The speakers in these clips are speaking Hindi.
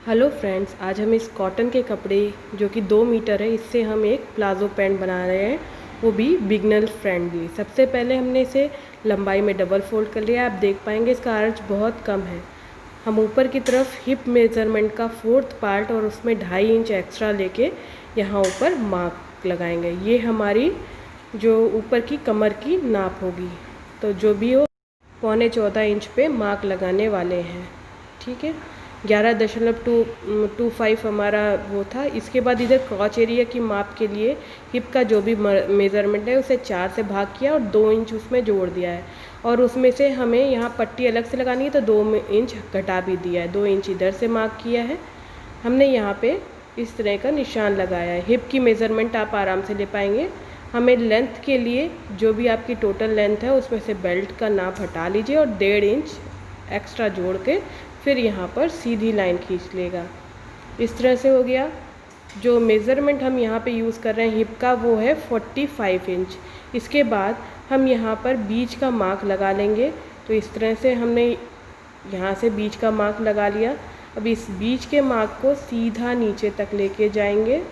हेलो फ्रेंड्स, आज हम इस कॉटन के कपड़े जो कि 2 मीटर है, इससे हम एक प्लाज़ो पैंट बना रहे हैं, वो भी बिगनर फ्रेंडली। सबसे पहले हमने इसे लंबाई में डबल फोल्ड कर लिया। आप देख पाएंगे इसका आर्च बहुत कम है। हम ऊपर की तरफ हिप मेज़रमेंट का 4th पार्ट और उसमें 2.5 इंच एक्स्ट्रा लेके यहाँ ऊपर मार्क लगाएंगे। ये हमारी जो ऊपर की कमर की नाप होगी। तो जो भी हो 14.25 इंच पे मार्क लगाने वाले हैं। ठीक है, 11.225 हमारा वो था। इसके बाद इधर क्रॉच एरिया की माप के लिए हिप का जो भी मेज़रमेंट है उसे 4 से भाग किया और 2 इंच उसमें जोड़ दिया है। और उसमें से हमें यहाँ पट्टी अलग से लगानी है तो 2 इंच घटा भी दिया है। 2 इंच इधर से मार्क किया है हमने। यहाँ पे इस तरह का निशान लगाया है। हिप की मेज़रमेंट आप आराम से ले पाएंगे। हमें लेंथ के लिए जो भी आपकी टोटल लेंथ है उसमें से बेल्ट का नाप हटा लीजिए और 1.5 इंच एक्स्ट्रा जोड़ के फिर यहाँ पर सीधी लाइन खींच लेगा। इस तरह से हो गया। जो मेज़रमेंट हम यहाँ पे यूज़ कर रहे हैं हिप का वो है 45 इंच। इसके बाद हम यहाँ पर बीच का मार्क लगा लेंगे। तो इस तरह से हमने यहाँ से बीच का मार्क लगा लिया। अब इस बीच के मार्क को सीधा नीचे तक लेके जाएंगे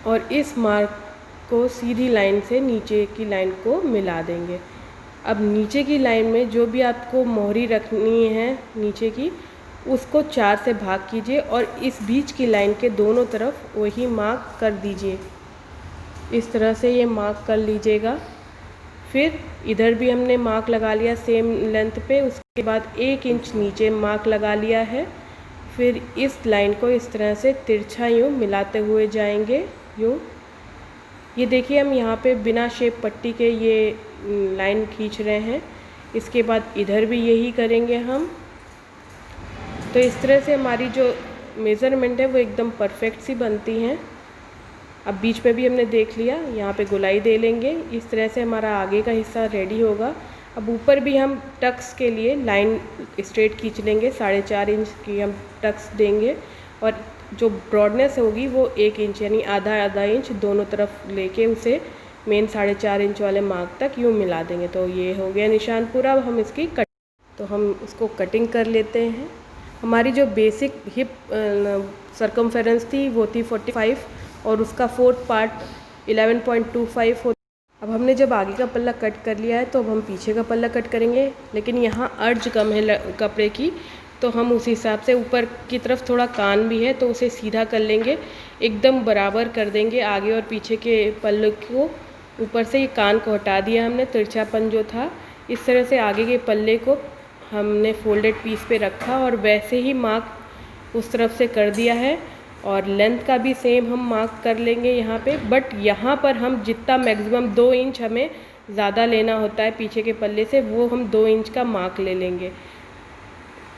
और इस मार्क को सीधी लाइन से नीचे की लाइन को मिला देंगे। अब नीचे की लाइन में जो भी आपको मोहरी रखनी है नीचे की, उसको 4 से भाग कीजिए और इस बीच की लाइन के दोनों तरफ वही मार्क कर दीजिए। इस तरह से ये मार्क कर लीजिएगा। फिर इधर भी हमने मार्क लगा लिया सेम लेंथ पे। उसके बाद 1 इंच नीचे मार्क लगा लिया है। फिर इस लाइन को इस तरह से तिरछा यूँ मिलाते हुए जाएंगे। यूँ ये देखिए, हम यहाँ पे बिना शेप पट्टी के ये लाइन खींच रहे हैं। इसके बाद इधर भी यही करेंगे हम। तो इस तरह से हमारी जो मेज़रमेंट है वो एकदम परफेक्ट सी बनती हैं। अब बीच में भी हमने देख लिया, यहाँ पे गोलाई दे लेंगे। इस तरह से हमारा आगे का हिस्सा रेडी होगा। अब ऊपर भी हम टक्स के लिए लाइन स्ट्रेट खींच लेंगे। 4.5 इंच की हम टक्स देंगे और जो ब्रॉडनेस होगी वो 1 इंच यानी आधा इंच दोनों तरफ लेके उसे मेन 4.5 इंच वाले मार्क तक यूँ मिला देंगे। तो ये हो गया निशान पूरा। अब हम इसकी तो हम उसको कटिंग कर लेते हैं। हमारी जो बेसिक हिप सरकमफेरेंस थी वो थी 45 और उसका 4th पार्ट 11.25 होता। अब हमने जब आगे का पल्ला कट कर लिया है तो अब हम पीछे का पल्ला कट करेंगे। लेकिन यहाँ अर्ज कम है कपड़े की, तो हम उस हिसाब से ऊपर की तरफ थोड़ा कान भी है तो उसे सीधा कर लेंगे, एकदम बराबर कर देंगे आगे और पीछे के पल्ले को। ऊपर से ये कान को हटा दिया हमने, तिरछापन जो था। इस तरह से आगे के पल्ले को हमने फोल्डेड पीस पे रखा और वैसे ही मार्क उस तरफ से कर दिया है। और लेंथ का भी सेम हम मार्क कर लेंगे यहाँ पे। बट यहाँ पर हम जितना मैक्सिमम 2 इंच हमें ज़्यादा लेना होता है पीछे के पल्ले से, वो हम 2 इंच का मार्क ले लेंगे।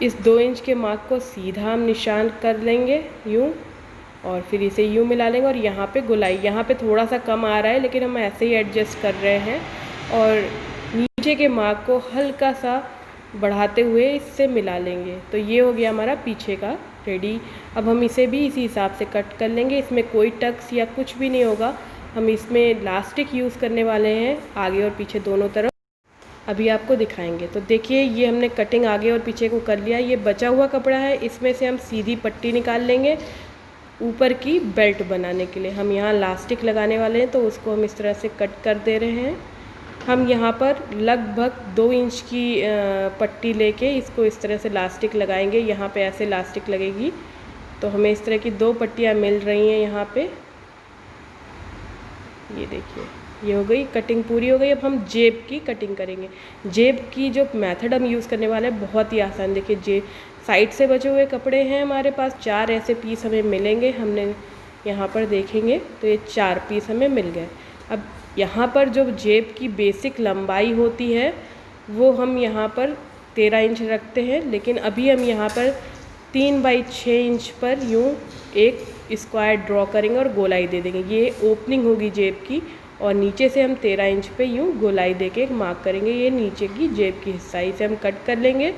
इस 2 इंच के मार्क को सीधा हम निशान कर लेंगे यूँ और फिर इसे यूँ मिला लेंगे। और यहाँ पे गोलाई, यहाँ पे थोड़ा सा कम आ रहा है लेकिन हम ऐसे ही एडजस्ट कर रहे हैं। और नीचे के मार्क को हल्का सा बढ़ाते हुए इससे मिला लेंगे। तो ये हो गया हमारा पीछे का रेडी। अब हम इसे भी इसी हिसाब से कट कर लेंगे। इसमें कोई टक्स या कुछ भी नहीं होगा। हम इसमें इलास्टिक यूज़ करने वाले हैं आगे और पीछे दोनों तरफ। अभी आपको दिखाएंगे। तो देखिए, ये हमने कटिंग आगे और पीछे को कर लिया। ये बचा हुआ कपड़ा है, इसमें से हम सीधी पट्टी निकाल लेंगे ऊपर की बेल्ट बनाने के लिए। हम यहाँ इलास्टिक लगाने वाले हैं तो उसको हम इस तरह से कट कर दे रहे हैं। हम यहाँ पर लगभग 2 इंच की पट्टी लेके इसको इस तरह से इलास्टिक लगाएंगे। यहाँ पे ऐसे इलास्टिक लगेगी तो हमें इस तरह की 2 पट्टियाँ मिल रही हैं यहाँ पे। ये देखिए, ये हो गई कटिंग पूरी हो गई। अब हम जेब की कटिंग करेंगे। जेब की जो मेथड हम यूज़ करने वाले हैं बहुत ही आसान। देखिए, जेब साइड से बचे हुए कपड़े हैं हमारे पास। 4 ऐसे पीस हमें मिलेंगे। हमने यहाँ पर देखेंगे तो ये 4 पीस हमें मिल गए। अब यहाँ पर जो जेब की बेसिक लंबाई होती है वो हम यहाँ पर 13 इंच रखते हैं। लेकिन अभी हम यहाँ पर 3/6 इंच पर यूँ एक स्क्वायर ड्रॉ करेंगे और गोलाई दे देंगे। ये ओपनिंग होगी जेब की और नीचे से हम 13 इंच पे यूँ गोलाई देके एक मार्क करेंगे। ये नीचे की जेब की हिस्सा, इसे हम कट कर लेंगे।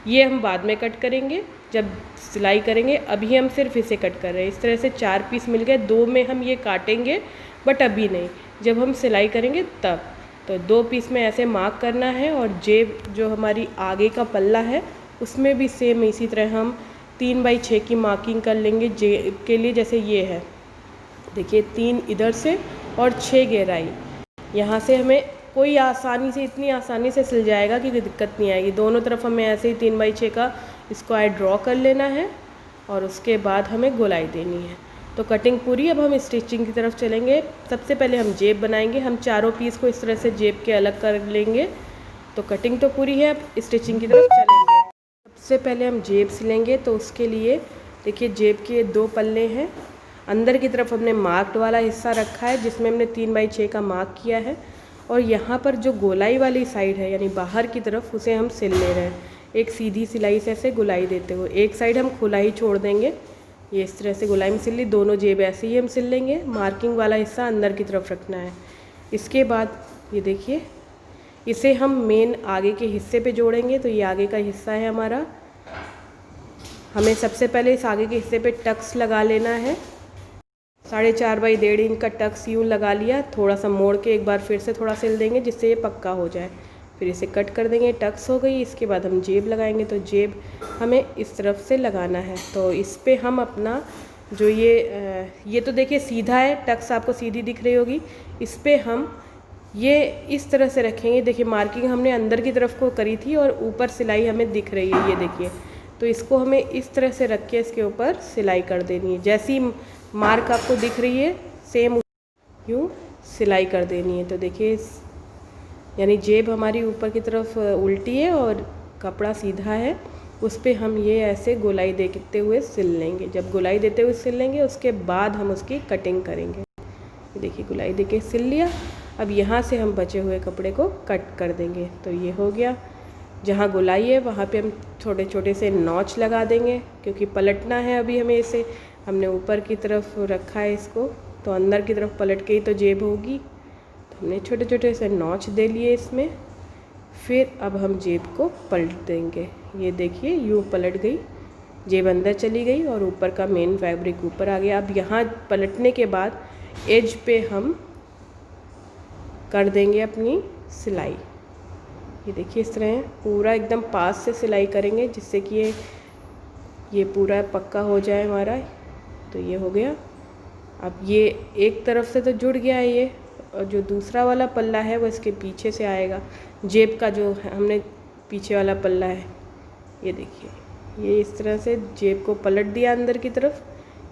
ये हम बाद में कट करेंगे जब सिलाई करेंगे। अभी हम सिर्फ इसे कट कर रहे हैं। इस तरह से 4 पीस मिल गए। 2 में हम ये काटेंगे बट अभी नहीं, जब हम सिलाई करेंगे तब। तो 2 पीस में ऐसे मार्क करना है। और जेब जो हमारी आगे का पल्ला है उसमें भी सेम इसी तरह हम 3x6 की मार्किंग कर लेंगे जेब के लिए। जैसे ये है, देखिए 3 इधर से और 6 गहराई। यहाँ से हमें कोई आसानी से, इतनी आसानी से सिल जाएगा कि कोई दिक्कत नहीं आएगी। दोनों तरफ हमें ऐसे ही 3x6 का स्क्वायर ड्रॉ कर लेना है और उसके बाद हमें गोलाई देनी है। तो कटिंग पूरी। अब हम स्टिचिंग की तरफ चलेंगे। सबसे पहले हम जेब बनाएंगे। हम चारों पीस को इस तरह से जेब के अलग कर लेंगे। तो कटिंग तो पूरी है, अब स्टिचिंग की तरफ चलेंगे। सबसे पहले हम जेब सिलेंगे, तो उसके लिए देखिए जेब के 2 पल्ले हैं। अंदर की तरफ हमने मार्क्ड वाला हिस्सा रखा है जिसमें हमने 3x6 का मार्क किया है, और यहाँ पर जो गोलाई वाली साइड है यानी बाहर की तरफ, उसे हम सिल ले रहे हैं एक सीधी सिलाई से ऐसे गोलाई देते हुए। एक साइड हम खुला ही छोड़ देंगे, ये इस तरह से गोलाई में सिल ली। दोनों जेब ऐसे ही हम सिल लेंगे। मार्किंग वाला हिस्सा अंदर की तरफ रखना है। इसके बाद ये देखिए, इसे हम मेन आगे के हिस्से पे जोड़ेंगे। तो ये आगे का हिस्सा है हमारा। हमें सबसे पहले इस आगे के हिस्से पे टक्स लगा लेना है। 4.5x1.5 इंच का टक्स यूँ लगा लिया। थोड़ा सा मोड़ के एक बार फिर से थोड़ा सिल देंगे जिससे ये पक्का हो जाए। फिर इसे कट कर देंगे। टक्स हो गई। इसके बाद हम जेब लगाएंगे। तो जेब हमें इस तरफ से लगाना है। तो इस पे हम अपना जो ये तो देखिए सीधा है, टक्स आपको सीधी दिख रही होगी। इस पे हम ये इस तरह से रखेंगे। देखिए मार्किंग हमने अंदर की तरफ को करी थी और ऊपर सिलाई हमें दिख रही है, ये देखिए। तो इसको हमें इस तरह से रख के इसके ऊपर सिलाई कर देनी है। जैसी मार्क आपको दिख रही है सेम यूँ सिलाई कर देनी है। तो देखिए यानी जेब हमारी ऊपर की तरफ उल्टी है और कपड़ा सीधा है। उस पर हम ये ऐसे गोलाई देते हुए सिल लेंगे। जब गोलाई देते हुए सिल लेंगे उसके बाद हम उसकी कटिंग करेंगे। देखिए गोलाई देके सिल लिया। अब यहाँ से हम बचे हुए कपड़े को कट कर देंगे। तो ये हो गया। जहाँ गोलाई है वहाँ पे हम छोटे छोटे से नॉच लगा देंगे, क्योंकि पलटना है अभी हमें इसे। हमने ऊपर की तरफ रखा है इसको, तो अंदर की तरफ पलट के ही तो जेब होगी। तो हमने छोटे छोटे से नॉच दे लिए इसमें। फिर अब हम जेब को पलट देंगे। ये देखिए यूँ पलट गई, जेब अंदर चली गई और ऊपर का मेन फैब्रिक ऊपर आ गया। अब यहाँ पलटने के बाद एज पे हम कर देंगे अपनी सिलाई। ये देखिए इस तरह पूरा एकदम पास से सिलाई करेंगे जिससे कि ये पूरा पक्का हो जाए हमारा। तो ये हो गया। अब ये एक तरफ से तो जुड़ गया है ये, और जो दूसरा वाला पल्ला है वो इसके पीछे से आएगा। जेब का जो हमने पीछे वाला पल्ला है, ये देखिए ये इस तरह से जेब को पलट दिया अंदर की तरफ,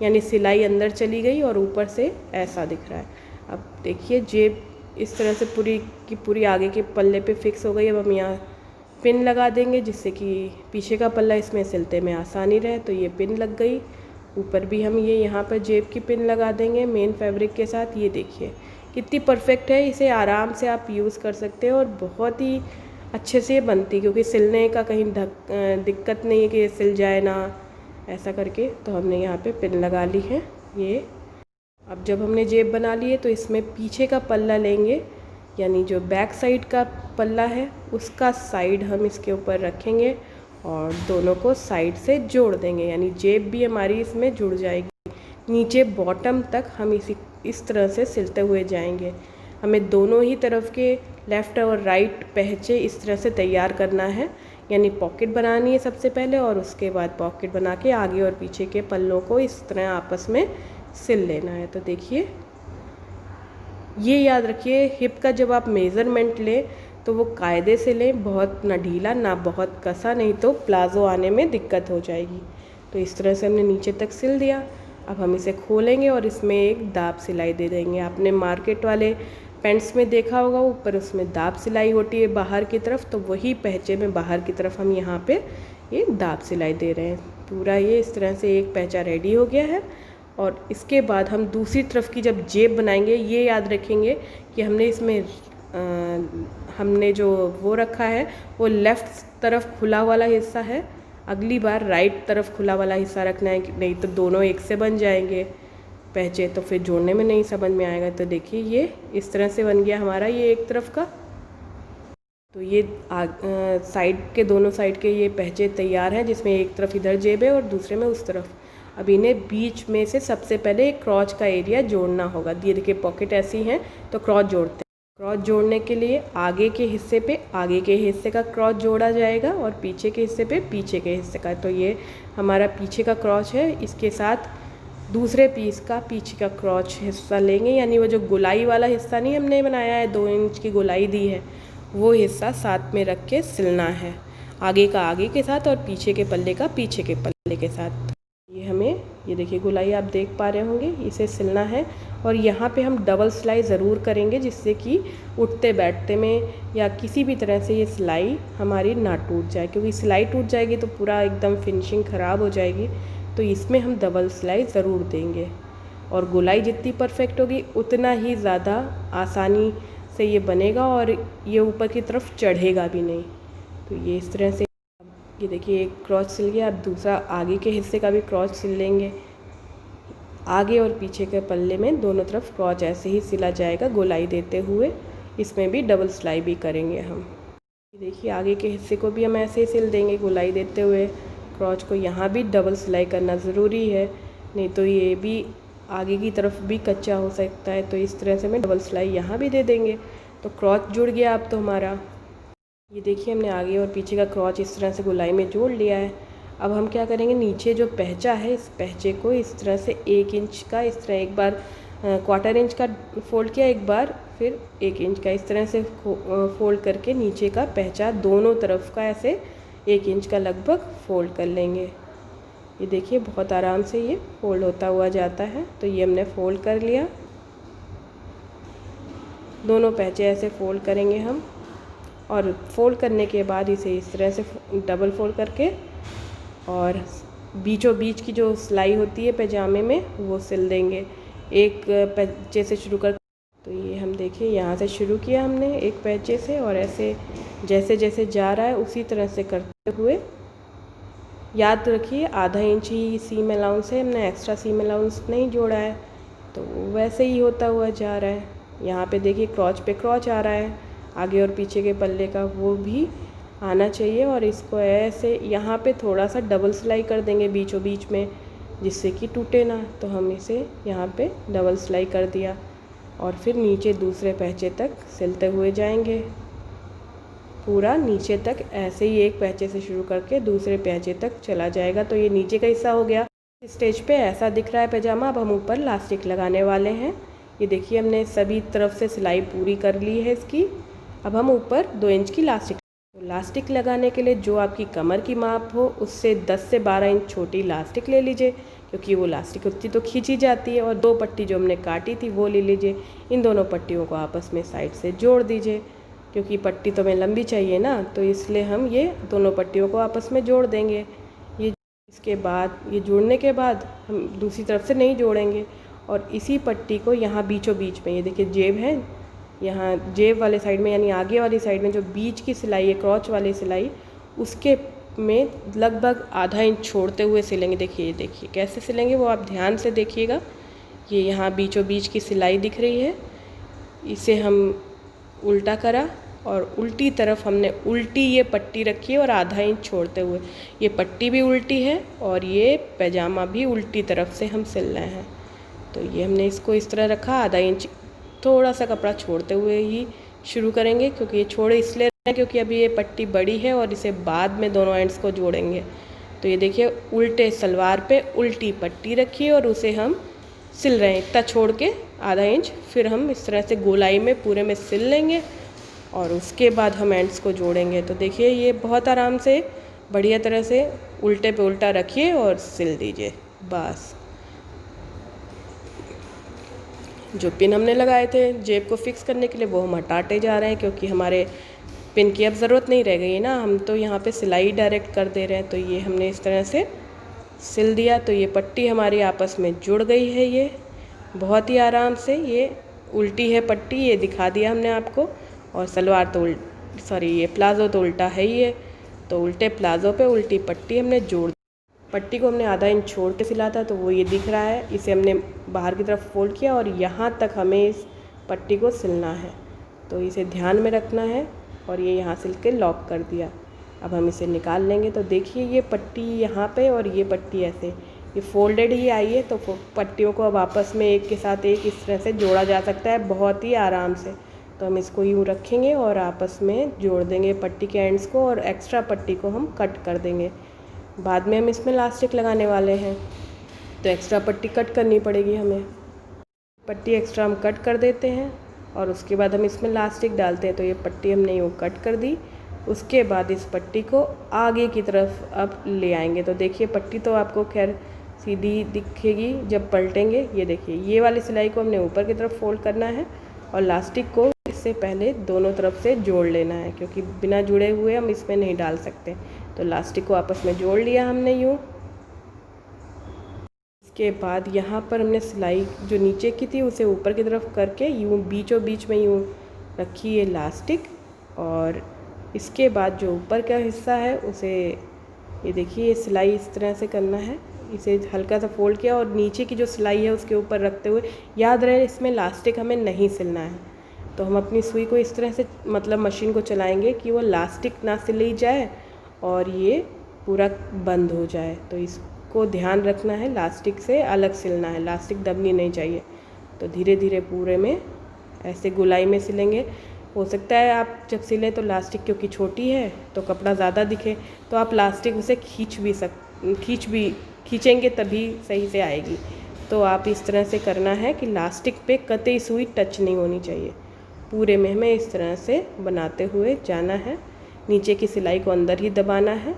यानी सिलाई अंदर चली गई और ऊपर से ऐसा दिख रहा है। अब देखिए जेब इस तरह से पूरी की पूरी आगे के पल्ले पे फिक्स हो गई। अब हम यहाँ पिन लगा देंगे जिससे कि पीछे का पल्ला इसमें सिलते में आसानी रहे। तो ये पिन लग गई। ऊपर भी हम ये यहाँ पर जेब की पिन लगा देंगे मेन फैब्रिक के साथ। ये देखिए कितनी परफेक्ट है। इसे आराम से आप यूज़ कर सकते हो और बहुत ही अच्छे से बनती, क्योंकि सिलने का कहीं दिक्कत नहीं है कि ये सिल जाए ना ऐसा करके। तो हमने यहाँ पे पिन लगा ली है ये। अब जब हमने जेब बना ली है तो इसमें पीछे का पल्ला लेंगे, यानी जो बैक साइड का पल्ला है उसका साइड हम इसके ऊपर रखेंगे और दोनों को साइड से जोड़ देंगे, यानी जेब भी हमारी इसमें जुड़ जाएगी। नीचे बॉटम तक हम इस तरह से सिलते हुए जाएंगे। हमें दोनों ही तरफ के लेफ़्ट और राइट पहचे इस तरह से तैयार करना है, यानी पॉकेट बनानी है सबसे पहले और उसके बाद पॉकेट बना के आगे और पीछे के पल्लों को इस तरह आपस में सिल लेना है। तो देखिए ये याद रखिए, हिप का जब आप मेज़रमेंट लें तो वो कायदे से लें, बहुत ना ढीला ना बहुत कसा, नहीं तो प्लाज़ो आने में दिक्कत हो जाएगी। तो इस तरह से हमने नीचे तक सिल दिया। अब हम इसे खोलेंगे और इसमें एक दाब सिलाई दे देंगे। आपने मार्केट वाले पैंट्स में देखा होगा ऊपर उसमें दाब सिलाई होती है बाहर की तरफ, तो वही पहचे में बाहर की तरफ हम यहाँ पे ये दाब सिलाई दे रहे हैं। पूरा ये इस तरह से एक पहचा रेडी हो गया है। और इसके बाद हम दूसरी तरफ की जब जेब बनाएंगे, ये याद रखेंगे कि हमने इसमें हमने जो वो रखा है वो लेफ़्ट तरफ खुला वाला हिस्सा है। अगली बार राइट तरफ खुला वाला हिस्सा रखना है, नहीं तो दोनों एक से बन जाएंगे पहचे, तो फिर जोड़ने में नहीं समझ में आएगा। तो देखिए ये इस तरह से बन गया हमारा ये एक तरफ का। तो ये साइड के दोनों साइड के ये पहचे तैयार हैं, जिसमें एक तरफ इधर जेब है और दूसरे में उस तरफ। अब इन्हें बीच में से सबसे पहले एक क्रॉच का एरिया जोड़ना होगा। ये देखिए पॉकेट ऐसी हैं तो क्रॉच जोड़ते हैं। क्रॉच जोड़ने के लिए आगे के हिस्से पे आगे के हिस्से का क्रॉच जोड़ा जाएगा और पीछे के हिस्से पे पीछे के हिस्से का। तो ये हमारा पीछे का क्रॉच है, इसके साथ दूसरे पीस का पीछे का क्रॉच हिस्सा लेंगे, यानी वो जो गोलाई वाला हिस्सा नहीं हमने बनाया है, 2 इंच की गोलाई दी है, वो हिस्सा साथ में रख के सिलना है, आगे का आगे के साथ और पीछे के पल्ले का पीछे के पल्ले के साथ। ये हमें, ये देखिए गोलाई आप देख पा रहे होंगे, इसे सिलना है। और यहाँ पे हम डबल सिलाई ज़रूर करेंगे, जिससे कि उठते बैठते में या किसी भी तरह से ये सिलाई हमारी ना टूट जाए, क्योंकि सिलाई टूट जाएगी तो पूरा एकदम फिनिशिंग ख़राब हो जाएगी। तो इसमें हम डबल सिलाई ज़रूर देंगे और गोलाई जितनी परफेक्ट होगी उतना ही ज़्यादा आसानी से ये बनेगा और ये ऊपर की तरफ चढ़ेगा भी नहीं। तो ये इस तरह से, ये देखिए एक क्रॉच सिल गया। अब दूसरा आगे के हिस्से का भी क्रॉच सिल लेंगे। आगे और पीछे के पल्ले में दोनों तरफ क्रॉच ऐसे ही सिला जाएगा गोलाई देते हुए। इसमें भी डबल सिलाई भी करेंगे हम। ये देखिए आगे के हिस्से को भी हम ऐसे ही सिल देंगे गोलाई देते हुए। क्रॉच को यहाँ भी डबल सिलाई करना ज़रूरी है, नहीं तो ये भी आगे की तरफ भी कच्चा हो सकता है। तो इस तरह से मैं डबल सिलाई यहाँ भी दे देंगे। तो क्रॉच जुड़ गया अब तो हमारा। ये देखिए हमने आगे और पीछे का क्रॉच इस तरह से गोलाई में जोड़ लिया है। अब हम क्या करेंगे, नीचे जो पहचा है इस पहचे को इस तरह से 1 इंच का, इस तरह एक बार 1/4 इंच का फोल्ड किया, एक बार फिर 1 इंच का, इस तरह से फोल्ड करके नीचे का पहचा दोनों तरफ का ऐसे 1 इंच का लगभग फोल्ड कर लेंगे। ये देखिए बहुत आराम से ये फोल्ड होता हुआ जाता है। तो ये हमने फोल्ड कर लिया, दोनों पहचे ऐसे फोल्ड करेंगे हम। और फोल्ड करने के बाद इसे इस तरह से डबल फोल्ड करके और बीचों बीच की जो सिलाई होती है पैजामे में वो सिल देंगे, एक पैचे से शुरू कर। तो ये हम देखिए यहाँ से शुरू किया हमने एक पैचे से, और ऐसे जैसे जैसे जा रहा है उसी तरह से करते हुए, याद रखिए आधा इंच ही सीम अलाउंस है, हमने एक्स्ट्रा सीम अलाउंस नहीं जोड़ा है। तो वैसे ही होता हुआ जा रहा है। यहाँ पे देखिए क्रॉच पे क्रॉच आ रहा है, आगे और पीछे के पल्ले का वो भी आना चाहिए। और इसको ऐसे यहाँ पे थोड़ा सा डबल सिलाई कर देंगे बीचों बीच में, जिससे कि टूटे ना। तो हम इसे यहाँ पे डबल सिलाई कर दिया और फिर नीचे दूसरे पहचे तक सिलते हुए जाएंगे, पूरा नीचे तक ऐसे ही एक पहचे से शुरू करके दूसरे पहचे तक चला जाएगा। तो ये नीचे का हिस्सा हो गया। स्टेज पे ऐसा दिख रहा है पैजामा। अब हम ऊपर लास्टिक लगाने वाले हैं। ये देखिए हमने सभी तरफ से सिलाई पूरी कर ली है इसकी। अब हम ऊपर 2 इंच की लास्टिक, तो लास्टिक लगाने के लिए जो आपकी कमर की माप हो उससे 10 से 12 इंच छोटी लास्टिक ले लीजिए, क्योंकि वो लास्टिक उतनी तो खींची जाती है। और 2 पट्टी जो हमने काटी थी वो ले लीजिए। इन दोनों पट्टियों को आपस में साइड से जोड़ दीजिए, क्योंकि पट्टी तो हमें लंबी चाहिए ना, तो इसलिए हम ये दोनों पट्टियों को आपस में जोड़ देंगे। ये इसके बाद, ये जोड़ने के बाद हम दूसरी तरफ से नहीं जोड़ेंगे और इसी पट्टी को यहाँ बीचों बीच में, ये देखिए जेब है, यहाँ जेब वाले साइड में यानी आगे वाली साइड में जो बीच की सिलाई है क्रॉच वाली सिलाई, उसके में लगभग आधा इंच छोड़ते हुए सिलेंगे। देखिए ये देखिए कैसे सिलेंगे वो आप ध्यान से देखिएगा। ये यहाँ बीचों बीच की सिलाई दिख रही है, इसे हम उल्टा करा और उल्टी तरफ हमने उल्टी ये पट्टी रखी है और आधा इंच छोड़ते हुए, ये पट्टी भी उल्टी है और ये पैजामा भी उल्टी तरफ से हम सिल रहे हैं। तो ये हमने इसको इस तरह रखा, आधा इंच थोड़ा सा कपड़ा छोड़ते हुए ही शुरू करेंगे, क्योंकि ये छोड़े इसलिए रहे क्योंकि अभी ये पट्टी बड़ी है और इसे बाद में दोनों एंड्स को जोड़ेंगे। तो ये देखिए उल्टे सलवार पे उल्टी पट्टी रखी और उसे हम सिल रहे हैं, इतना छोड़ के आधा इंच, फिर हम इस तरह से गोलाई में पूरे में सिल लेंगे और उसके बाद हम एंड्स को जोड़ेंगे। तो देखिए ये बहुत आराम से बढ़िया तरह से उल्टे पे उल्टा रखिए और सिल दीजिए। बस जो पिन हमने लगाए थे जेब को फिक्स करने के लिए वो हम हटाते जा रहे हैं, क्योंकि हमारे पिन की अब ज़रूरत नहीं रह गई है ना, हम तो यहाँ पे सिलाई डायरेक्ट कर दे रहे हैं। तो ये हमने इस तरह से सिल दिया। तो ये पट्टी हमारी आपस में जुड़ गई है, ये बहुत ही आराम से। ये उल्टी है पट्टी, ये दिखा दिया हमने आपको। और सलवार तो ये प्लाज़ो तो उल्टा है ही है, तो उल्टे प्लाज़ो पे उल्टी पट्टी हमने जोड़, पट्टी को हमने आधा इंच छोड़ के सिला था तो वो ये दिख रहा है। इसे हमने बाहर की तरफ फोल्ड किया और यहाँ तक हमें इस पट्टी को सिलना है, तो इसे ध्यान में रखना है। और ये यहाँ सिल के लॉक कर दिया। अब हम इसे निकाल लेंगे। तो देखिए ये पट्टी यहाँ पे और ये पट्टी ऐसे, ये फोल्डेड ही आई है। तो पट्टियों को अब आपस में एक के साथ एक इस तरह से जोड़ा जा सकता है बहुत ही आराम से। तो हम इसको यूँ रखेंगे और आपस में जोड़ देंगे पट्टी के एंड्स को, और एक्स्ट्रा पट्टी को हम कट कर देंगे। बाद में हम इसमें इलास्टिक लगाने वाले हैं तो एक्स्ट्रा पट्टी कट करनी पड़ेगी हमें। पट्टी एक्स्ट्रा हम कट कर देते हैं और उसके बाद हम इसमें इलास्टिक डालते हैं। तो ये पट्टी हमने यूँ कट कर दी। उसके बाद इस पट्टी को आगे की तरफ अब ले आएंगे। तो देखिए पट्टी तो आपको खैर सीधी दिखेगी जब पलटेंगे। ये देखिए ये वाली सिलाई को हमने ऊपर की तरफ फोल्ड करना है और इलास्टिक को इससे पहले दोनों तरफ से जोड़ लेना है, क्योंकि बिना जुड़े हुए हम इसमें नहीं डाल सकते। तो इलास्टिक को आपस में जोड़ लिया हमने यूँ। इसके बाद यहाँ पर हमने सिलाई जो नीचे की थी उसे ऊपर की तरफ करके यूँ बीचों बीच में यूँ रखी है इलास्टिक, और इसके बाद जो ऊपर का हिस्सा है उसे ये देखिए ये सिलाई इस तरह से करना है। इसे हल्का सा फोल्ड किया और नीचे की जो सिलाई है उसके ऊपर रखते हुए, याद रहे इसमें इलास्टिक हमें नहीं सिलना है। तो हम अपनी सुई को इस तरह से मतलब मशीन को चलाएंगे कि वो इलास्टिक ना सिली जाए और ये पूरा बंद हो जाए। तो इसको ध्यान रखना है, इलास्टिक से अलग सिलना है, इलास्टिक दबनी नहीं चाहिए। तो धीरे धीरे पूरे में ऐसे गोलाई में सिलेंगे। हो सकता है आप जब सिलें तो इलास्टिक क्योंकि छोटी है तो कपड़ा ज़्यादा दिखे, तो आप इलास्टिक उसे खींचेंगे तभी सही से आएगी। तो आप इस तरह से करना है कि इलास्टिक पे कतई सुई टच नहीं होनी चाहिए। पूरे में हमें इस तरह से बनाते हुए जाना है। नीचे की सिलाई को अंदर ही दबाना है।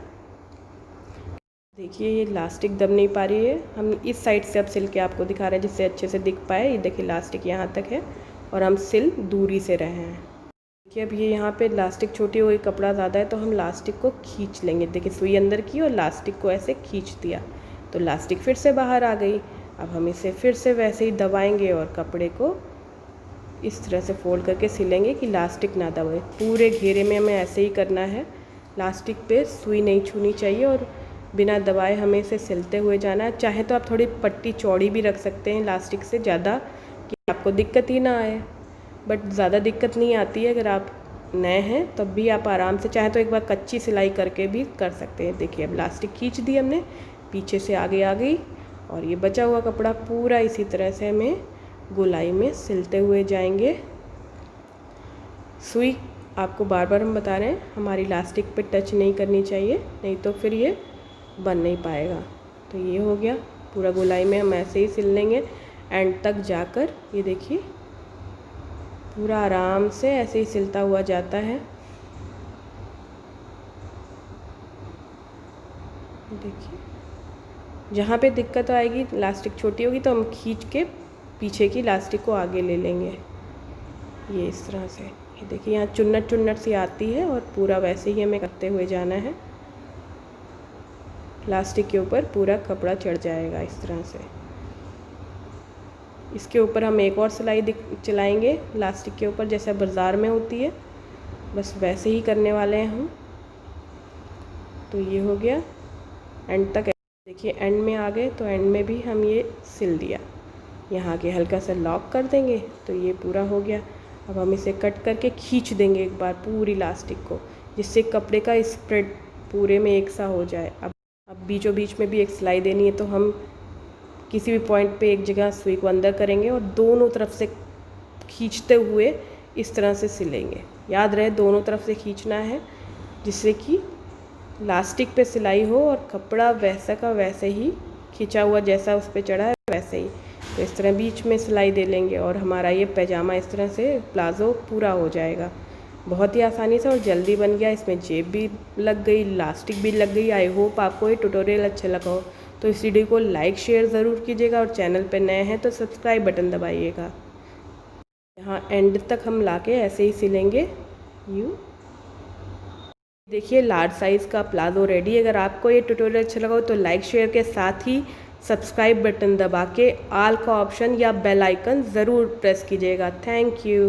देखिए ये इलास्टिक दब नहीं पा रही है। हम इस साइड से अब सिल के आपको दिखा रहे हैं जिससे अच्छे से दिख पाए। ये देखिए इलास्टिक यहाँ तक है और हम सिल दूरी से रहे हैं। देखिए अब ये यहाँ पे इलास्टिक छोटी हो गई, कपड़ा ज़्यादा है, तो हम इलास्टिक को खींच लेंगे। देखिए सुई अंदर की और इलास्टिक को ऐसे खींच दिया तो इलास्टिक फिर से बाहर आ गई। अब हम इसे फिर से वैसे ही दबाएंगे और कपड़े को इस तरह से फोल्ड करके सिलेंगे कि इलास्टिक ना दबाए। पूरे घेरे में हमें ऐसे ही करना है। इलास्टिक पे सुई नहीं छूनी चाहिए और बिना दबाए हमें इसे सिलते हुए जाना है। चाहे तो आप थोड़ी पट्टी चौड़ी भी रख सकते हैं इलास्टिक से ज़्यादा, कि आपको दिक्कत ही ना आए, बट ज़्यादा दिक्कत नहीं आती है। अगर आप नए हैं तब भी आप आराम से, चाहे तो एक बार कच्ची सिलाई करके भी कर सकते हैं। देखिए अब इलास्टिक खींच दी हमने, पीछे से आगे आ गई और ये बचा हुआ कपड़ा पूरा इसी तरह से हमें गोलाई में सिलते हुए जाएंगे। सुई आपको बार बार हम बता रहे हैं हमारी इलास्टिक पे टच नहीं करनी चाहिए, नहीं तो फिर ये बन नहीं पाएगा। तो ये हो गया पूरा गोलाई में हम ऐसे ही सिल लेंगे एंड तक जाकर। ये देखिए पूरा आराम से ऐसे ही सिलता हुआ जाता है। देखिए जहाँ पे दिक्कत आएगी, इलास्टिक छोटी होगी तो हम खींच के पीछे की इलास्टिक को आगे ले लेंगे। ये इस तरह से ये देखिए यहाँ चुन्नट चुन्नट सी आती है और पूरा वैसे ही हमें करते हुए जाना है। इलास्टिक के ऊपर पूरा कपड़ा चढ़ जाएगा इस तरह से। इसके ऊपर हम एक और सिलाई चलाएंगे इलास्टिक के ऊपर, जैसे बाज़ार में होती है, बस वैसे ही करने वाले हैं हम। तो ये हो गया एंड तक। देखिए एंड में आ गए तो एंड में भी हम ये सिल दिया। यहाँ के हल्का सा लॉक कर देंगे तो ये पूरा हो गया। अब हम इसे कट करके खींच देंगे एक बार पूरी इलास्टिक को, जिससे कपड़े का स्प्रेड पूरे में एक सा हो जाए। अब बीचों बीच में भी एक सिलाई देनी है, तो हम किसी भी पॉइंट पे एक जगह सुई को अंदर करेंगे और दोनों तरफ से खींचते हुए इस तरह से सिलेंगे। याद रहे दोनों तरफ से खींचना है, जिससे कि इलास्टिक पे सिलाई हो और कपड़ा वैसा का वैसे ही खींचा हुआ जैसा उस पर चढ़ा है वैसे ही। तो इस तरह बीच में सिलाई दे लेंगे और हमारा ये पैजामा इस तरह से प्लाज़ो पूरा हो जाएगा। बहुत ही आसानी से और जल्दी बन गया। इसमें जेब भी लग गई, इलास्टिक भी लग गई। आई होप आपको ये ट्यूटोरियल अच्छा लगा हो। तो इस वीडियो को लाइक शेयर ज़रूर कीजिएगा और चैनल पर नए हैं तो सब्सक्राइब बटन दबाइएगा। यहाँ एंड तक हम लाके ऐसे ही सिलेंगे यूँ। देखिए लार्ज साइज़ का प्लाज़ो रेडी। अगर आपको ये ट्यूटोरियल अच्छा लगा हो तो लाइक शेयर के साथ ही सब्सक्राइब बटन दबा के ऑल का ऑप्शन या बेल आइकन ज़रूर प्रेस कीजिएगा। Thank you.